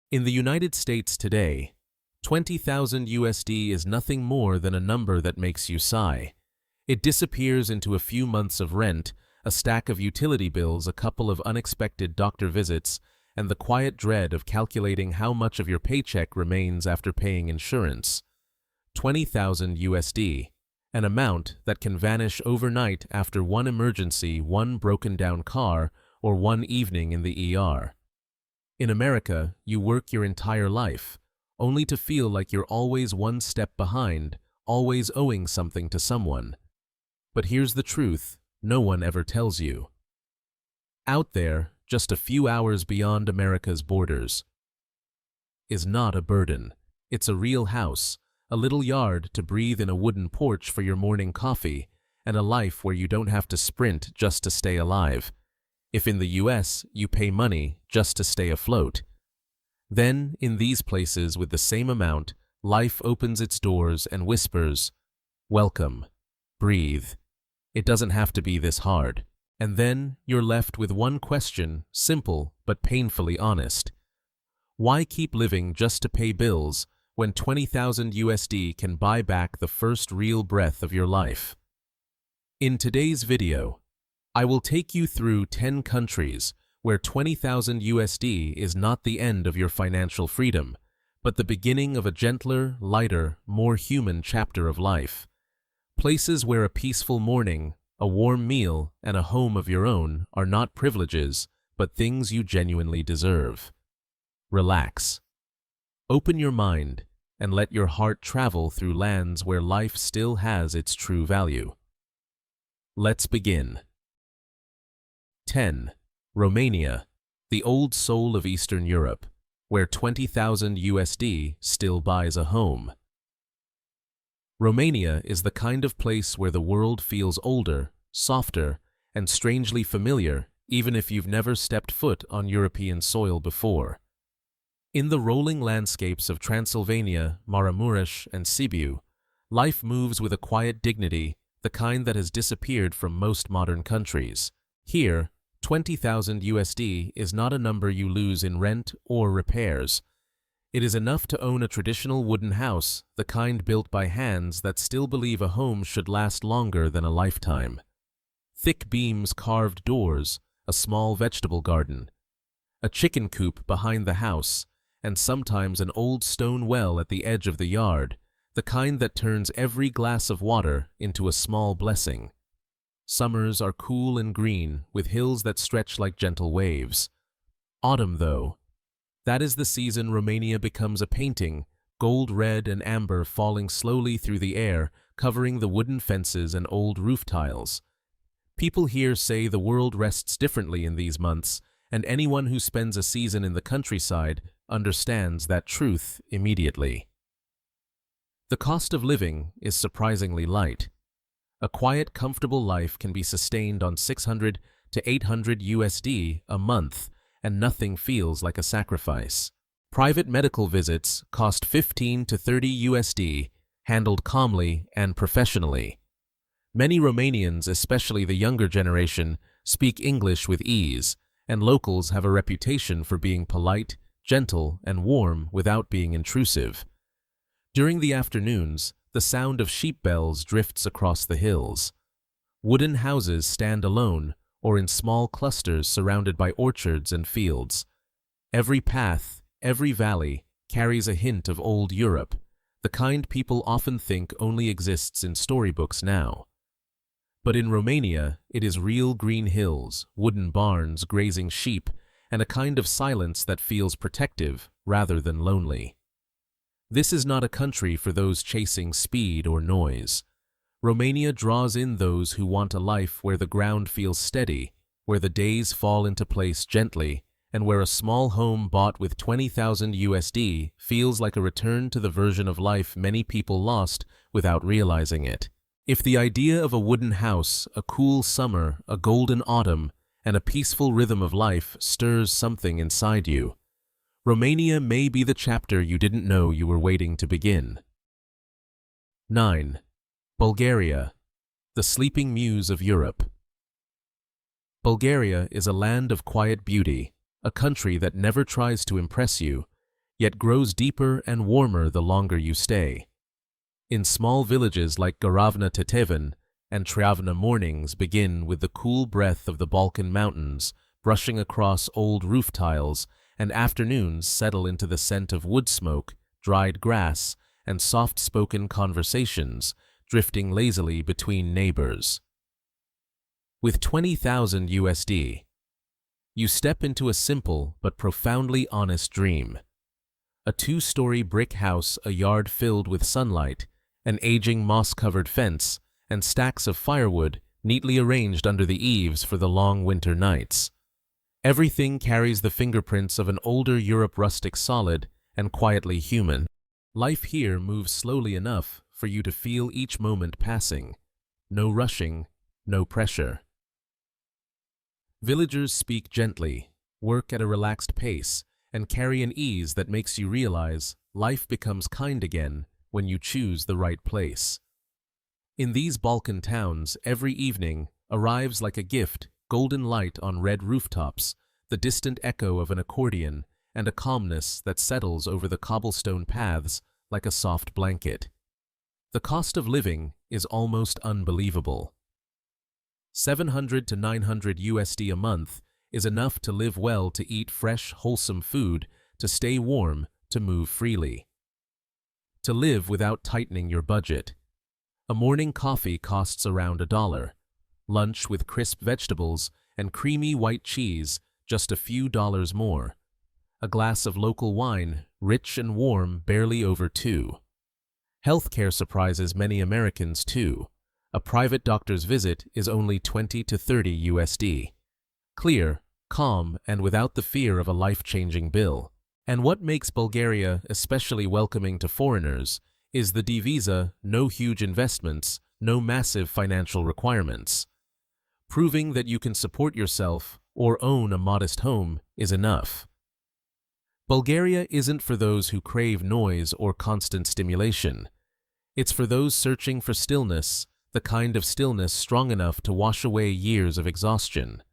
In the United States today, 20,000 USD is nothing more than a number that makes you sigh. It disappears into a few months of rent, a stack of utility bills, a couple of unexpected doctor visits, and the quiet dread of calculating how much of your paycheck remains after paying insurance. 20,000 USD, an amount that can vanish overnight after one emergency, one broken-down car, or one evening in the ER. In America, you work your entire life, only to feel like you're always one step behind, always owing something to someone. But here's the truth no one ever tells you. Out there, just a few hours beyond America's borders, is not a burden. It's a real house, a little yard to breathe in, a wooden porch for your morning coffee, and a life where you don't have to sprint just to stay alive. If in the US, you pay money just to stay afloat. Then, in these places with the same amount, life opens its doors and whispers, "Welcome. Breathe. It doesn't have to be this hard." And then you're left with one question, simple but painfully honest. Why keep living just to pay bills when 20,000 USD can buy back the first real breath of your life? In today's video, I will take you through 10 countries where 20,000 USD is not the end of your financial freedom, but the beginning of a gentler, lighter, more human chapter of life. Places where a peaceful morning, a warm meal, and a home of your own are not privileges, but things you genuinely deserve. Relax. Open your mind and let your heart travel through lands where life still has its true value. Let's begin. 10. Romania, the old soul of Eastern Europe, where 20,000 USD still buys a home. Romania is the kind of place where the world feels older, softer, and strangely familiar, even if you've never stepped foot on European soil before. In the rolling landscapes of Transylvania, Maramuresh, and Sibiu, life moves with a quiet dignity, the kind that has disappeared from most modern countries. Here, 20,000 USD is not a number you lose in rent or repairs. It is enough to own a traditional wooden house, the kind built by hands that still believe a home should last longer than a lifetime. Thick beams, carved doors, a small vegetable garden, a chicken coop behind the house, and sometimes an old stone well at the edge of the yard, the kind that turns every glass of water into a small blessing. Summers are cool and green, with hills that stretch like gentle waves. Autumn, though, that is the season Romania becomes a painting, gold, red, and amber falling slowly through the air, covering the wooden fences and old roof tiles. People here say the world rests differently in these months, and anyone who spends a season in the countryside understands that truth immediately. The cost of living is surprisingly light. A quiet, comfortable life can be sustained on 600 to 800 USD a month, and nothing feels like a sacrifice. Private medical visits cost 15 to 30 USD, handled calmly and professionally. Many Romanians, especially the younger generation, speak English with ease, and locals have a reputation for being polite, gentle, and warm without being intrusive. During the afternoons, the sound of sheep bells drifts across the hills. Wooden houses stand alone or in small clusters surrounded by orchards and fields. Every path, every valley, carries a hint of old Europe, the kind people often think only exists in storybooks now. But in Romania, it is real green hills, wooden barns, grazing sheep, and a kind of silence that feels protective rather than lonely. This is not a country for those chasing speed or noise. Romania draws in those who want a life where the ground feels steady, where the days fall into place gently, and where a small home bought with 20,000 USD feels like a return to the version of life many people lost without realizing it. If the idea of a wooden house, a cool summer, a golden autumn, and a peaceful rhythm of life stirs something inside you, Romania may be the chapter you didn't know you were waiting to begin. 9. Bulgaria, the sleeping muse of Europe. Bulgaria is a land of quiet beauty, a country that never tries to impress you, yet grows deeper and warmer the longer you stay. In small villages like Garavna Tetevan and Treavna, mornings begin with the cool breath of the Balkan mountains brushing across old roof tiles, and afternoons settle into the scent of wood smoke, dried grass, and soft-spoken conversations drifting lazily between neighbors. With 20,000 USD, you step into a simple but profoundly honest dream. A 2-story brick house, a yard filled with sunlight, an aging moss-covered fence, and stacks of firewood neatly arranged under the eaves for the long winter nights. Everything carries the fingerprints of an older Europe, rustic, solid, and quietly human. Life here moves slowly enough for you to feel each moment passing. No rushing, no pressure. Villagers speak gently, work at a relaxed pace, and carry an ease that makes you realize life becomes kind again when you choose the right place. In these Balkan towns, every evening arrives like a gift, golden light on red rooftops, the distant echo of an accordion, and a calmness that settles over the cobblestone paths like a soft blanket. The cost of living is almost unbelievable. 700 to 900 USD a month is enough to live well, to eat fresh, wholesome food, to stay warm, to move freely. To live without tightening your budget. A morning coffee costs around $1. Lunch with crisp vegetables and creamy white cheese, just a few dollars more. A glass of local wine, rich and warm, barely over $2. Healthcare surprises many Americans too. A private doctor's visit is only 20 to 30 USD. Clear, calm, and without the fear of a life-changing bill. And what makes Bulgaria especially welcoming to foreigners is the visa, no huge investments, no massive financial requirements. Proving that you can support yourself or own a modest home is enough. Bulgaria isn't for those who crave noise or constant stimulation. It's for those searching for stillness, the kind of stillness strong enough to wash away years of exhaustion.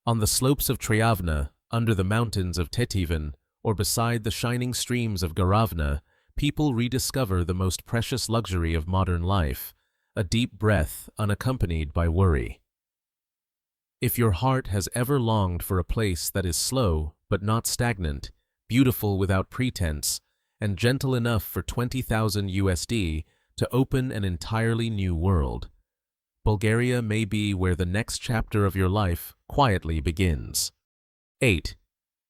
On the slopes of Treavna, under the mountains of Tetevan, or beside the shining streams of Garavna, people rediscover the most precious luxury of modern life, a deep breath unaccompanied by worry. If your heart has ever longed for a place that is slow but not stagnant, beautiful without pretense, and gentle enough for 20,000 USD to open an entirely new world, Bulgaria may be where the next chapter of your life quietly begins. 8.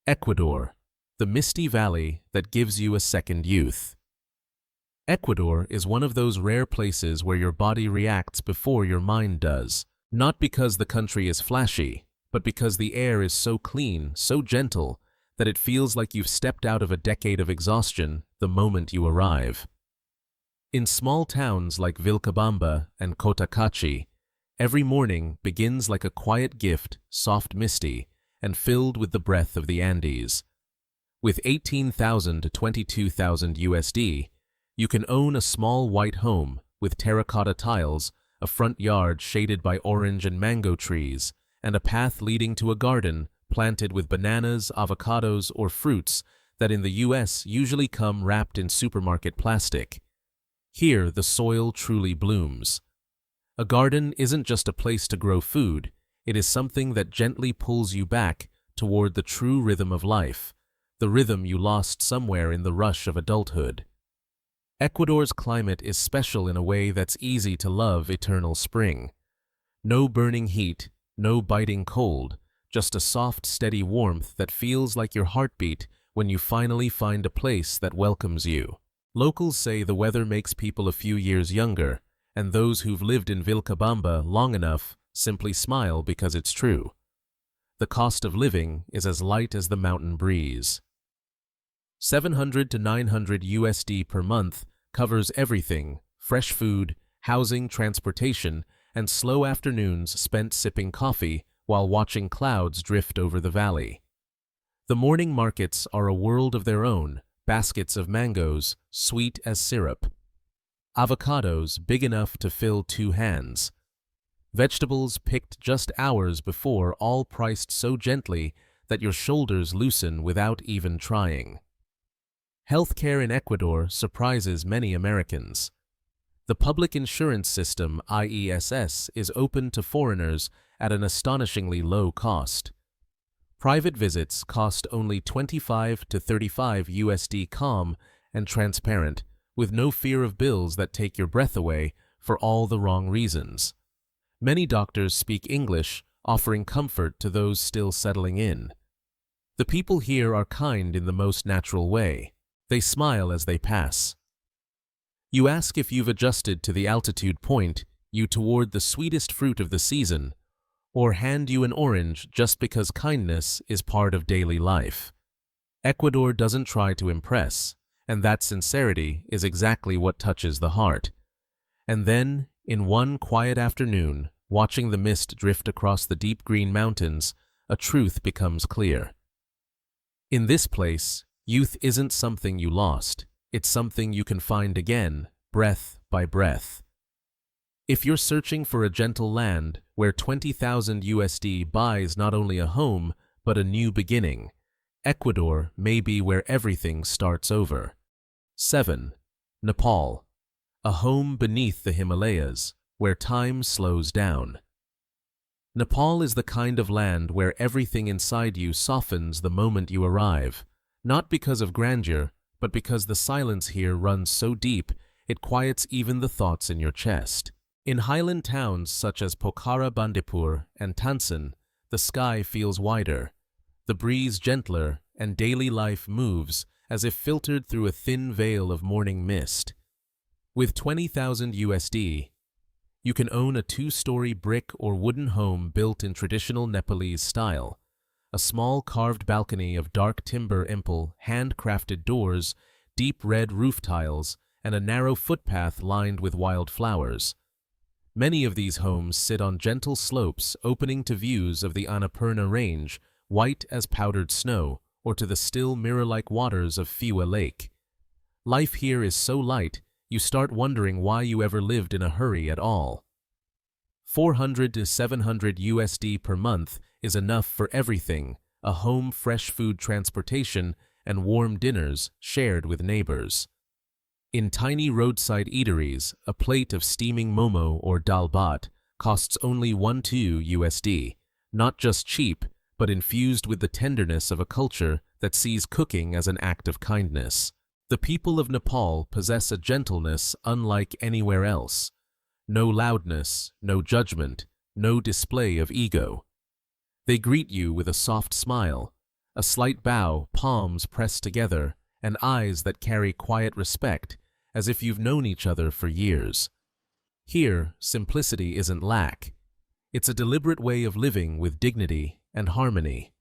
Ecuador, the misty valley that gives you a second youth. Ecuador is one of those rare places where your body reacts before your mind does, not because the country is flashy, but because the air is so clean, so gentle, that it feels like you've stepped out of a decade of exhaustion the moment you arrive. In small towns like Vilcabamba and Cotacachi, every morning begins like a quiet gift, soft, misty, and filled with the breath of the Andes. With 18,000 to 22,000 USD, you can own a small white home with terracotta tiles, a front yard shaded by orange and mango trees, and a path leading to a garden planted with bananas, avocados, or fruits that in the US usually come wrapped in supermarket plastic. Here, the soil truly blooms. A garden isn't just a place to grow food, it is something that gently pulls you back toward the true rhythm of life, the rhythm you lost somewhere in the rush of adulthood. Ecuador's climate is special in a way that's easy to love: eternal spring. No burning heat, no biting cold, just a soft, steady warmth that feels like your heartbeat when you finally find a place that welcomes you. Locals say the weather makes people a few years younger, and those who've lived in Vilcabamba long enough simply smile because it's true. The cost of living is as light as the mountain breeze. 700 to 900 USD per month covers everything: fresh food, housing, transportation, and slow afternoons spent sipping coffee while watching clouds drift over the valley. The morning markets are a world of their own: baskets of mangoes, sweet as syrup. Avocados big enough to fill 2 hands. Vegetables picked just hours before, all priced so gently that your shoulders loosen without even trying. Healthcare in Ecuador surprises many Americans. The public insurance system, IESS, is open to foreigners at an astonishingly low cost. Private visits cost only 25 to 35 USD, calm and transparent, with no fear of bills that take your breath away for all the wrong reasons. Many doctors speak English, offering comfort to those still settling in. The people here are kind in the most natural way. They smile as they pass. You ask if you've adjusted to the altitude, point you toward the sweetest fruit of the season, or hand you an orange just because kindness is part of daily life. Ecuador doesn't try to impress, and that sincerity is exactly what touches the heart. And then, in one quiet afternoon, watching the mist drift across the deep green mountains, a truth becomes clear. In this place, youth isn't something you lost, it's something you can find again, breath by breath. If you're searching for a gentle land where 20,000 USD buys not only a home, but a new beginning, Ecuador may be where everything starts over. 7. Nepal. A home beneath the Himalayas, where time slows down. Nepal is the kind of land where everything inside you softens the moment you arrive, not because of grandeur, but because the silence here runs so deep it quiets even the thoughts in your chest. In highland towns such as Pokhara, Bandipur, and Tansen, the sky feels wider, the breeze gentler, and daily life moves as if filtered through a thin veil of morning mist. With 20,000 USD, you can own a 2-story brick or wooden home built in traditional Nepalese style, a small carved balcony of dark timber impel, handcrafted doors, deep red roof tiles, and a narrow footpath lined with wild flowers. Many of these homes sit on gentle slopes opening to views of the Annapurna Range, white as powdered snow, or to the still mirror-like waters of Fiwa Lake. Life here is so light, you start wondering why you ever lived in a hurry at all. 400 to 700 USD per month is enough for everything: a home, fresh food, transportation, and warm dinners shared with neighbors. In tiny roadside eateries, a plate of steaming momo or dal bhat costs only 1-2 USD, not just cheap, but infused with the tenderness of a culture that sees cooking as an act of kindness. The people of Nepal possess a gentleness unlike anywhere else. No loudness, no judgment, no display of ego. They greet you with a soft smile, a slight bow, palms pressed together, and eyes that carry quiet respect, as if you've known each other for years. Here, simplicity isn't lack. It's a deliberate way of living with dignity and harmony.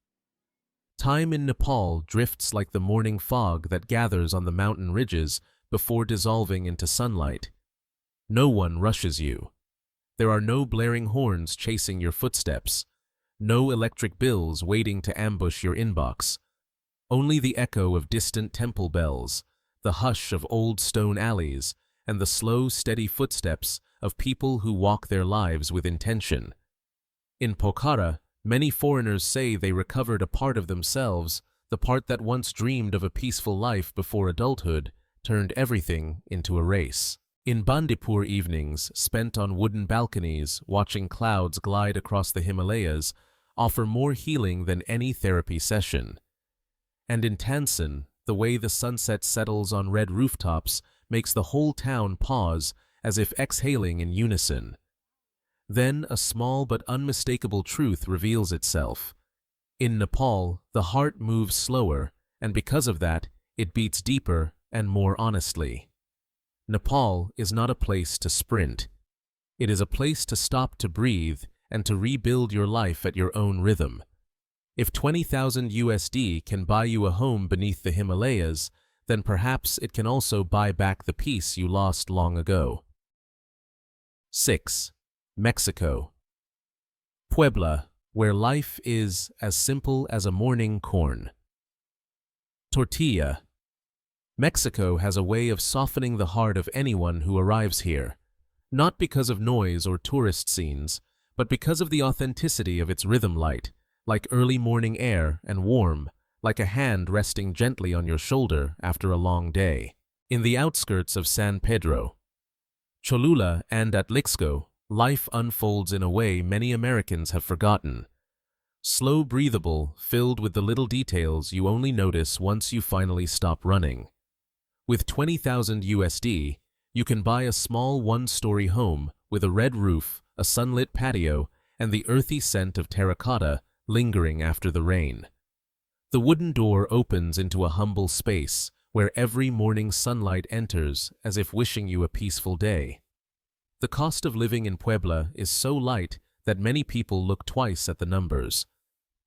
Time in Nepal drifts like the morning fog that gathers on the mountain ridges before dissolving into sunlight. No one rushes you. There are no blaring horns chasing your footsteps, no electric bills waiting to ambush your inbox. Only the echo of distant temple bells, the hush of old stone alleys, and the slow, steady footsteps of people who walk their lives with intention. In Pokhara, many foreigners say they recovered a part of themselves, the part that once dreamed of a peaceful life before adulthood turned everything into a race. In Bandipur, evenings spent on wooden balconies watching clouds glide across the Himalayas offer more healing than any therapy session. And in Tansen, the way the sunset settles on red rooftops makes the whole town pause as if exhaling in unison. Then a small but unmistakable truth reveals itself. In Nepal, the heart moves slower, and because of that, it beats deeper and more honestly. Nepal is not a place to sprint. It is a place to stop, to breathe, and to rebuild your life at your own rhythm. If 20,000 USD can buy you a home beneath the Himalayas, then perhaps it can also buy back the peace you lost long ago. 6. Mexico. Puebla, where life is as simple as a morning corn. Tortilla. Mexico has a way of softening the heart of anyone who arrives here, not because of noise or tourist scenes, but because of the authenticity of its rhythm light, like early morning air and warm, like a hand resting gently on your shoulder after a long day. In the outskirts of San Pedro, Cholula, and Atlixco, life unfolds in a way many Americans have forgotten. Slow, breathable, filled with the little details you only notice once you finally stop running. With 20,000 USD, you can buy a small one-story home with a red roof, a sunlit patio, and the earthy scent of terracotta lingering after the rain. The wooden door opens into a humble space where every morning sunlight enters as if wishing you a peaceful day. The cost of living in Puebla is so light that many people look twice at the numbers.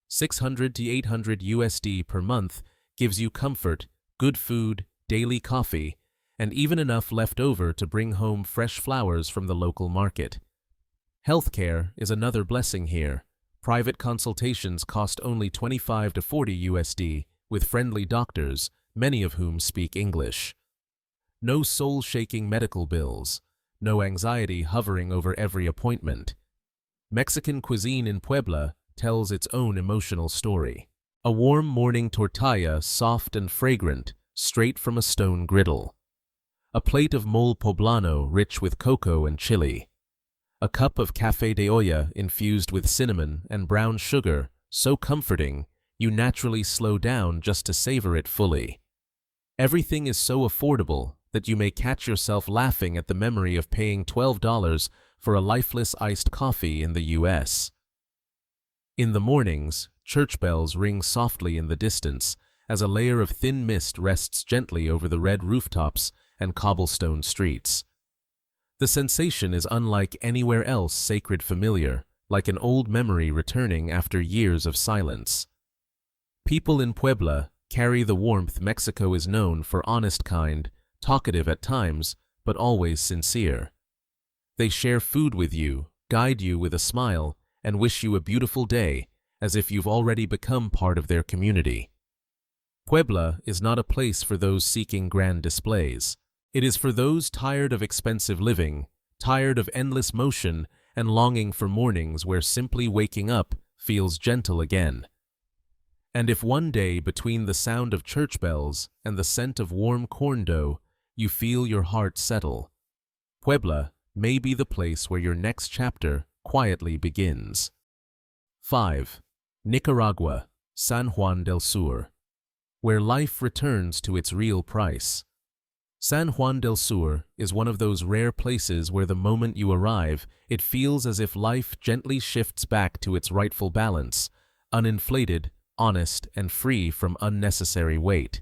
600 to 800 USD per month gives you comfort, good food, daily coffee, and even enough left over to bring home fresh flowers from the local market. Healthcare is another blessing here. Private consultations cost only 25 to 40 USD with friendly doctors, many of whom speak English. No soul-shaking medical bills, no anxiety hovering over every appointment. Mexican cuisine in Puebla tells its own emotional story. A warm morning tortilla, soft and fragrant, straight from a stone griddle. A plate of mole poblano rich with cocoa and chili. A cup of café de olla infused with cinnamon and brown sugar, so comforting, you naturally slow down just to savor it fully. Everything is so affordable that you may catch yourself laughing at the memory of paying $12 for a lifeless iced coffee in the US. In the mornings, church bells ring softly in the distance as a layer of thin mist rests gently over the red rooftops and cobblestone streets. The sensation is unlike anywhere else sacred familiar, like an old memory returning after years of silence. People in Puebla carry the warmth Mexico is known for, honest kind, talkative at times, but always sincere. They share food with you, guide you with a smile, and wish you a beautiful day, as if you've already become part of their community. Puebla is not a place for those seeking grand displays. It is for those tired of expensive living, tired of endless motion, and longing for mornings where simply waking up feels gentle again. And if one day, between the sound of church bells and the scent of warm corn dough, you feel your heart settle, Puebla may be the place where your next chapter quietly begins. 5. Nicaragua, San Juan del Sur, where life returns to its real price. San Juan del Sur is one of those rare places where the moment you arrive, it feels as if life gently shifts back to its rightful balance, uninflated, honest, and free from unnecessary weight.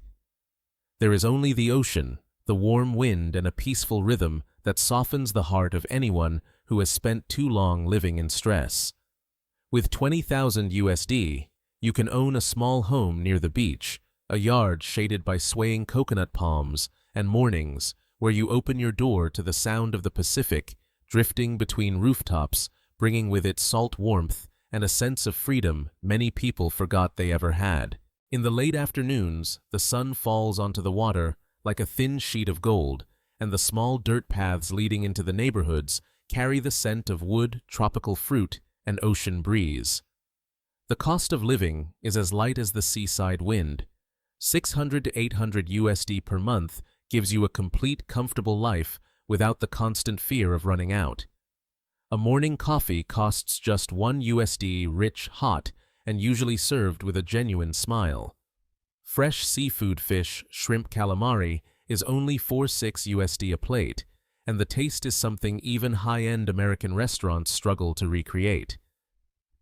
There is only the ocean, the warm wind, and a peaceful rhythm that softens the heart of anyone who has spent too long living in stress. With 20,000 USD, you can own a small home near the beach, a yard shaded by swaying coconut palms, and mornings where you open your door to the sound of the Pacific drifting between rooftops, bringing with it salt warmth and a sense of freedom many people forgot they ever had. In the late afternoons, the sun falls onto the water like a thin sheet of gold, and the small dirt paths leading into the neighborhoods carry the scent of wood, tropical fruit, and ocean breeze. The cost of living is as light as the seaside wind. 600 to 800 USD per month gives you a complete, comfortable life without the constant fear of running out. A morning coffee costs just 1 USD, rich, hot, and usually served with a genuine smile. Fresh seafood, fish, shrimp, calamari is only 4.6 USD a plate, and the taste is something even high-end American restaurants struggle to recreate.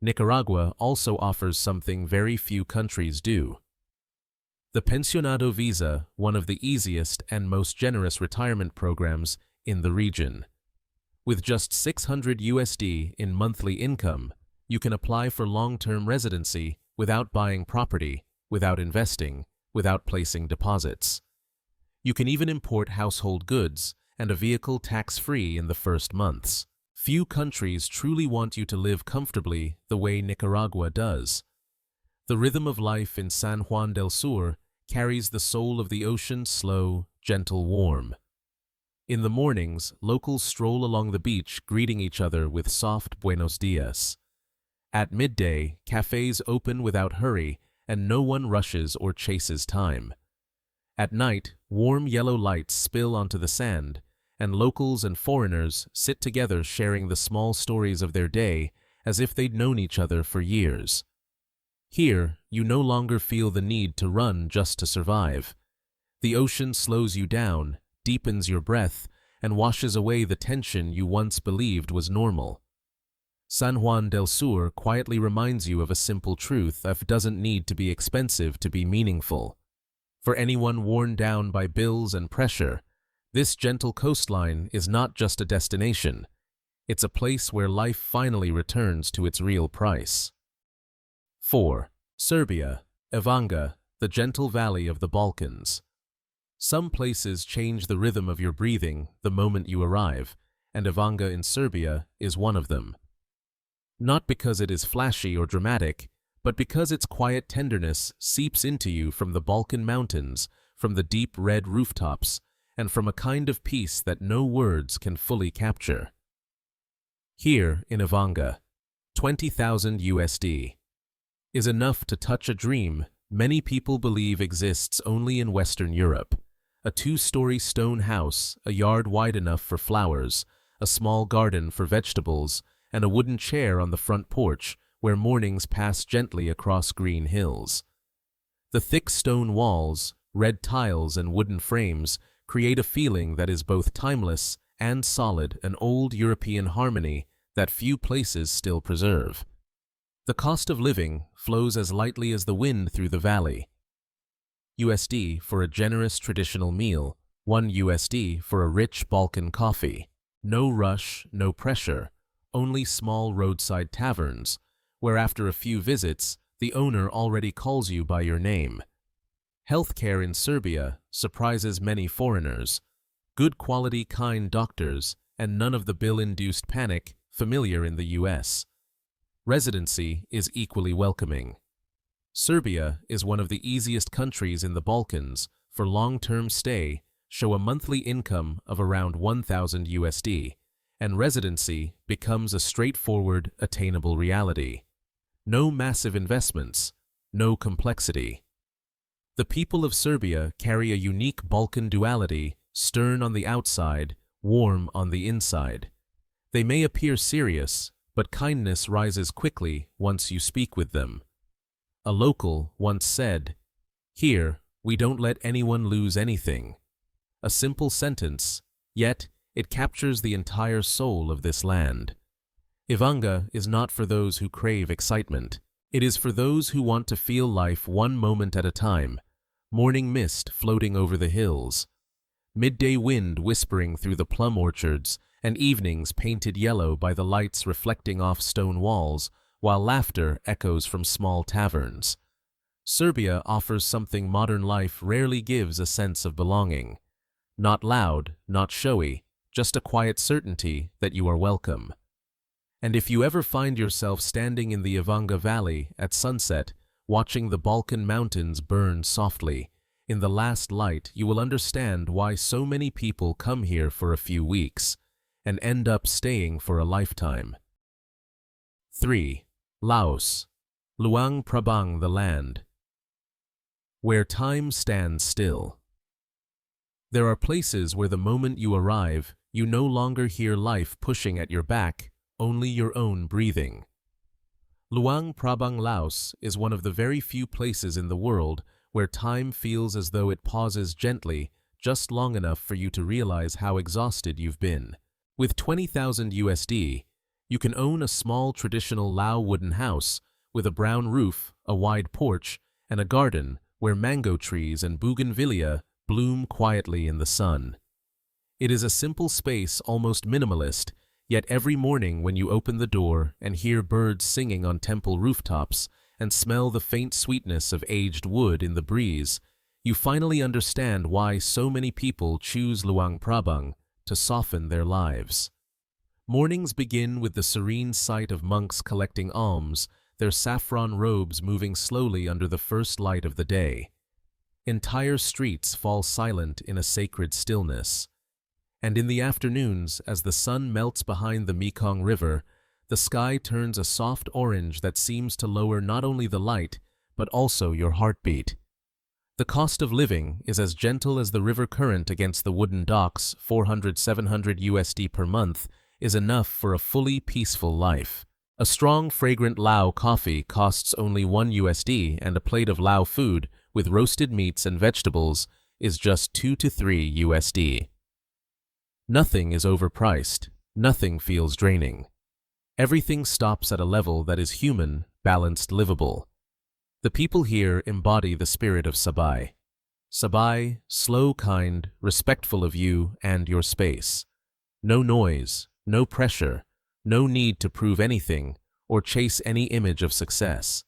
Nicaragua also offers something very few countries do. The Pensionado Visa, one of the easiest and most generous retirement programs in the region. With just 600 USD in monthly income, you can apply for long-term residency without buying property, without investing, without placing deposits. You can even import household goods and a vehicle tax-free in the first months. Few countries truly want you to live comfortably the way Nicaragua does. The rhythm of life in San Juan del Sur carries the soul of the ocean, slow, gentle, warm. In the mornings, locals stroll along the beach greeting each other with soft buenos dias. At midday, cafes open without hurry, and no one rushes or chases time. At night, warm yellow lights spill onto the sand, and locals and foreigners sit together sharing the small stories of their day as if they'd known each other for years. Here, you no longer feel the need to run just to survive. The ocean slows you down, deepens your breath, and washes away the tension you once believed was normal. San Juan del Sur quietly reminds you of a simple truth: life doesn't need to be expensive to be meaningful. For anyone worn down by bills and pressure, this gentle coastline is not just a destination. It's a place where life finally returns to its real price. 4. Serbia, Ivanga, the gentle valley of the Balkans. Some places change the rhythm of your breathing the moment you arrive, and Ivanga in Serbia is one of them. Not because it is flashy or dramatic, but because its quiet tenderness seeps into you from the Balkan mountains, from the deep red rooftops, and from a kind of peace that no words can fully capture. Here in Ivanga, 20,000 USD is enough to touch a dream many people believe exists only in Western Europe. A 2-story stone house, a yard wide enough for flowers, a small garden for vegetables, and a wooden chair on the front porch where mornings pass gently across green hills. The thick stone walls, red tiles, and wooden frames create a feeling that is both timeless and solid, an old European harmony that few places still preserve. The cost of living flows as lightly as the wind through the valley. USD for a generous traditional meal, $1 for a rich Balkan coffee. No rush, no pressure, only small roadside taverns, where after a few visits, the owner already calls you by your name. Healthcare in Serbia surprises many foreigners. Good quality, kind doctors, and none of the bill-induced panic familiar in the US. Residency is equally welcoming. Serbia is one of the easiest countries in the Balkans for long-term stay, show a monthly income of around 1,000 USD, and residency becomes a straightforward, attainable reality. No massive investments, no complexity. The people of Serbia carry a unique Balkan duality, stern on the outside, warm on the inside. They may appear serious, but kindness rises quickly once you speak with them. A local once said, "Here, we don't let anyone lose anything." A simple sentence, yet it captures the entire soul of this land. Ivanga is not for those who crave excitement. It is for those who want to feel life one moment at a time. Morning mist floating over the hills, midday wind whispering through the plum orchards, and evenings painted yellow by the lights reflecting off stone walls, while laughter echoes from small taverns. Serbia offers something modern life rarely gives: a sense of belonging. Not loud, not showy, just a quiet certainty that you are welcome. And if you ever find yourself standing in the Ivanga Valley at sunset, watching the Balkan mountains burn softly, in the last light, you will understand why so many people come here for a few weeks and end up staying for a lifetime. 3. Laos, Luang Prabang, the land where time stands still. There are places where the moment you arrive, you no longer hear life pushing at your back, only your own breathing. Luang Prabang, Laos is one of the very few places in the world where time feels as though it pauses gently, just long enough for you to realize how exhausted you've been. With 20,000 USD, you can own a small traditional Lao wooden house with a brown roof, a wide porch, and a garden where mango trees and bougainvillea bloom quietly in the sun. It is a simple space, almost minimalist, yet every morning when you open the door and hear birds singing on temple rooftops and smell the faint sweetness of aged wood in the breeze, you finally understand why so many people choose Luang Prabang to soften their lives. Mornings begin with the serene sight of monks collecting alms, their saffron robes moving slowly under the first light of the day. Entire streets fall silent in a sacred stillness. And in the afternoons, as the sun melts behind the Mekong River, the sky turns a soft orange that seems to lower not only the light, but also your heartbeat. The cost of living is as gentle as the river current against the wooden docks. 400–700 USD per month is enough for a fully peaceful life. A strong, fragrant Lao coffee costs only 1 USD, and a plate of Lao food with roasted meats and vegetables is just 2 to 3 USD. Nothing is overpriced. Nothing feels draining. Everything stops at a level that is human, balanced, livable. The people here embody the spirit of Sabay. Sabay, slow, kind, respectful of you and your space. No noise, no pressure, no need to prove anything or chase any image of success.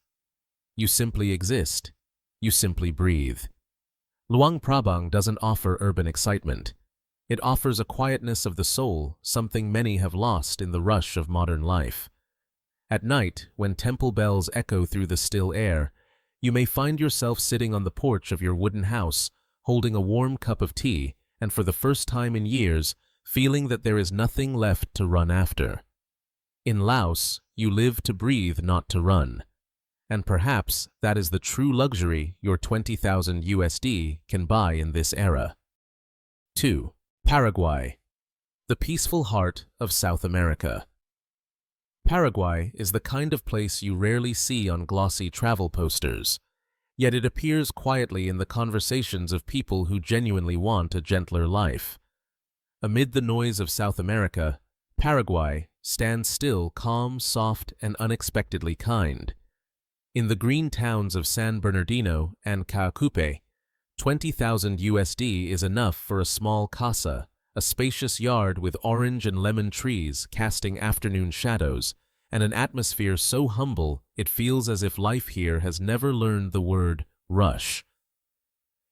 You simply exist. You simply breathe. Luang Prabang doesn't offer urban excitement. It offers a quietness of the soul, something many have lost in the rush of modern life. At night, when temple bells echo through the still air, you may find yourself sitting on the porch of your wooden house, holding a warm cup of tea, and for the first time in years, feeling that there is nothing left to run after. In Laos, you live to breathe, not to run. And perhaps that is the true luxury your 20,000 USD can buy in this era. 2. Paraguay, the peaceful heart of South America. Paraguay is the kind of place you rarely see on glossy travel posters, yet it appears quietly in the conversations of people who genuinely want a gentler life. Amid the noise of South America, Paraguay stands still, calm, soft, and unexpectedly kind. In the green towns of San Bernardino and Caacupe, 20,000 USD is enough for a small casa, a spacious yard with orange and lemon trees casting afternoon shadows, and an atmosphere so humble it feels as if life here has never learned the word rush.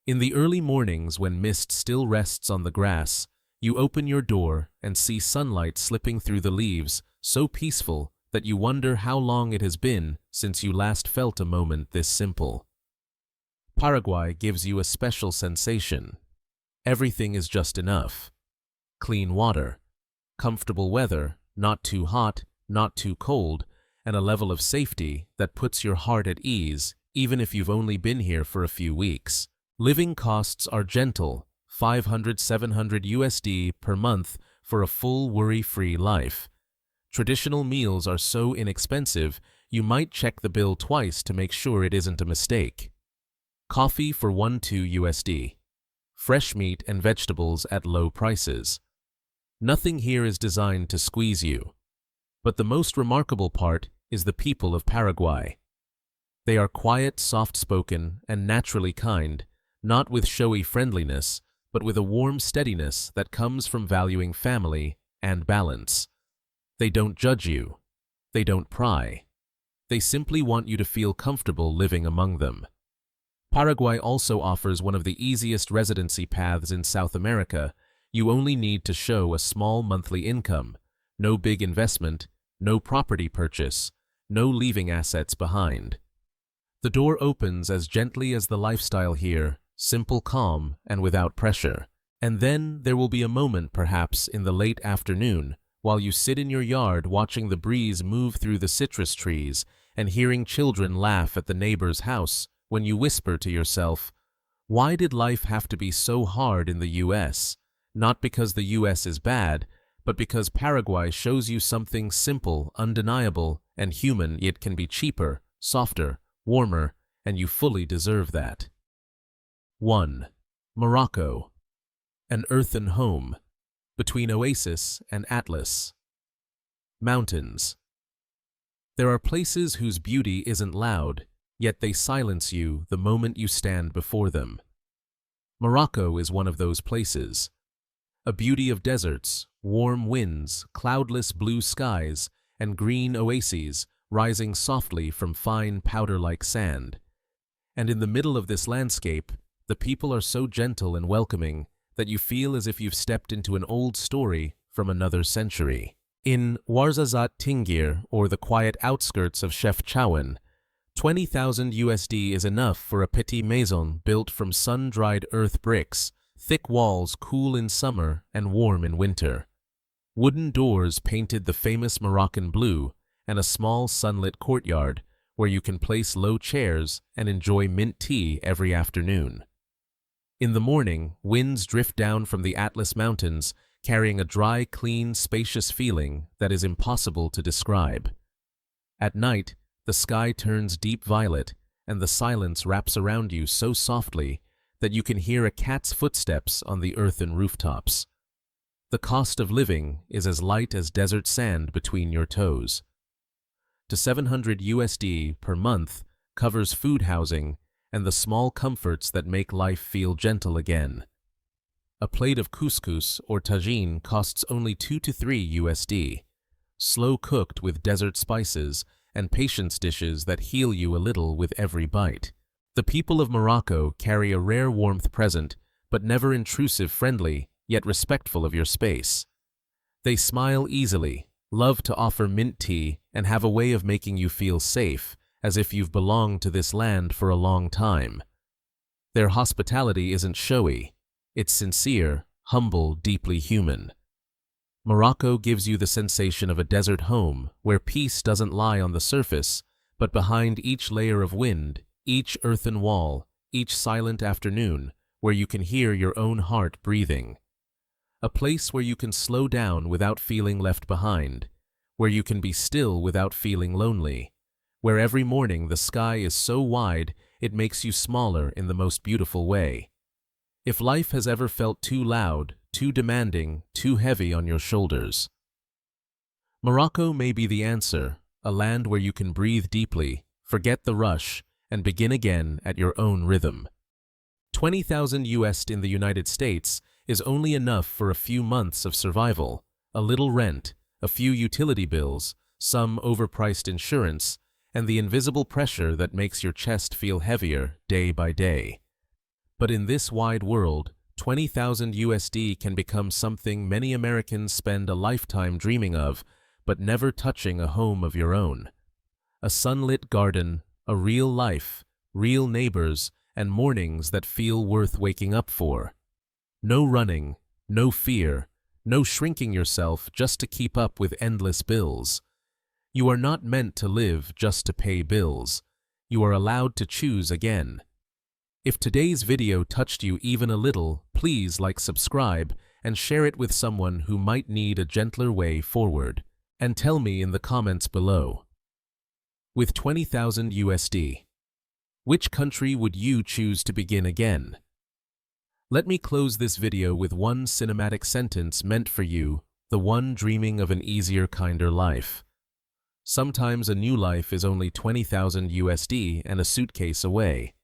In the early mornings when mist still rests on the grass, you open your door and see sunlight slipping through the leaves, so peaceful that you wonder how long it has been since you last felt a moment this simple. Paraguay gives you a special sensation. Everything is just enough. Clean water, comfortable weather, not too hot, not too cold, and a level of safety that puts your heart at ease, even if you've only been here for a few weeks. Living costs are gentle, 500–700 USD per month for a full worry-free life. Traditional meals are so inexpensive, you might check the bill twice to make sure it isn't a mistake. Coffee for 1–2 USD. Fresh meat and vegetables at low prices. Nothing here is designed to squeeze you. But the most remarkable part is the people of Paraguay. They are quiet, soft-spoken, and naturally kind, not with showy friendliness, but with a warm steadiness that comes from valuing family and balance. They don't judge you. They don't pry. They simply want you to feel comfortable living among them. Paraguay also offers one of the easiest residency paths in South America. You only need to show a small monthly income, no big investment, no property purchase, no leaving assets behind. The door opens as gently as the lifestyle here, simple, calm, and without pressure. And then there will be a moment, perhaps in the late afternoon, while you sit in your yard watching the breeze move through the citrus trees and hearing children laugh at the neighbor's house, when you whisper to yourself, why did life have to be so hard in the US? Not because the US is bad, but because Paraguay shows you something simple, undeniable, and human. It can be cheaper, softer, warmer, and you fully deserve that. 1. Morocco. An earthen home, between oasis and atlas. Mountains. There are places whose beauty isn't loud, yet they silence you the moment you stand before them. Morocco is one of those places. A beauty of deserts, warm winds, cloudless blue skies, and green oases rising softly from fine powder-like sand. And in the middle of this landscape, the people are so gentle and welcoming that you feel as if you've stepped into an old story from another century. In Ouarzazate Tingir, or the quiet outskirts of Chefchaouen, 20,000 USD is enough for a petit maison built from sun-dried earth bricks, thick walls cool in summer and warm in winter. Wooden doors painted the famous Moroccan blue, and a small sunlit courtyard where you can place low chairs and enjoy mint tea every afternoon. In the morning, winds drift down from the Atlas Mountains, carrying a dry, clean, spacious feeling that is impossible to describe. At night, the sky turns deep violet, and the silence wraps around you so softly that you can hear a cat's footsteps on the earthen rooftops. The cost of living is as light as desert sand between your toes. To $700 per month covers food, housing, and the small comforts that make life feel gentle again. A plate of couscous or tagine costs only $2 to $3, slow cooked with desert spices and patience dishes that heal you a little with every bite. The people of Morocco carry a rare warmth present, but never intrusive, friendly, yet respectful of your space. They smile easily, love to offer mint tea, and have a way of making you feel safe, as if you've belonged to this land for a long time. Their hospitality isn't showy. It's sincere, humble, deeply human. Morocco gives you the sensation of a desert home where peace doesn't lie on the surface, but behind each layer of wind, each earthen wall, each silent afternoon, where you can hear your own heart breathing. A place where you can slow down without feeling left behind, where you can be still without feeling lonely, where every morning the sky is so wide it makes you smaller in the most beautiful way. If life has ever felt too loud, too demanding, too heavy on your shoulders, Morocco may be the answer, a land where you can breathe deeply, forget the rush, and begin again at your own rhythm. $20,000 in the United States is only enough for a few months of survival, a little rent, a few utility bills, some overpriced insurance, and the invisible pressure that makes your chest feel heavier day by day. But in this wide world, $20,000 can become something many Americans spend a lifetime dreaming of, but never touching a home of your own. A sunlit garden, a real life, real neighbors, and mornings that feel worth waking up for. No running, no fear, no shrinking yourself just to keep up with endless bills. You are not meant to live just to pay bills. You are allowed to choose again. If today's video touched you even a little, please subscribe, and share it with someone who might need a gentler way forward. And tell me in the comments below. With $20,000, which country would you choose to begin again? Let me close this video with one cinematic sentence meant for you, the one dreaming of an easier, kinder life. Sometimes a new life is only $20,000 and a suitcase away.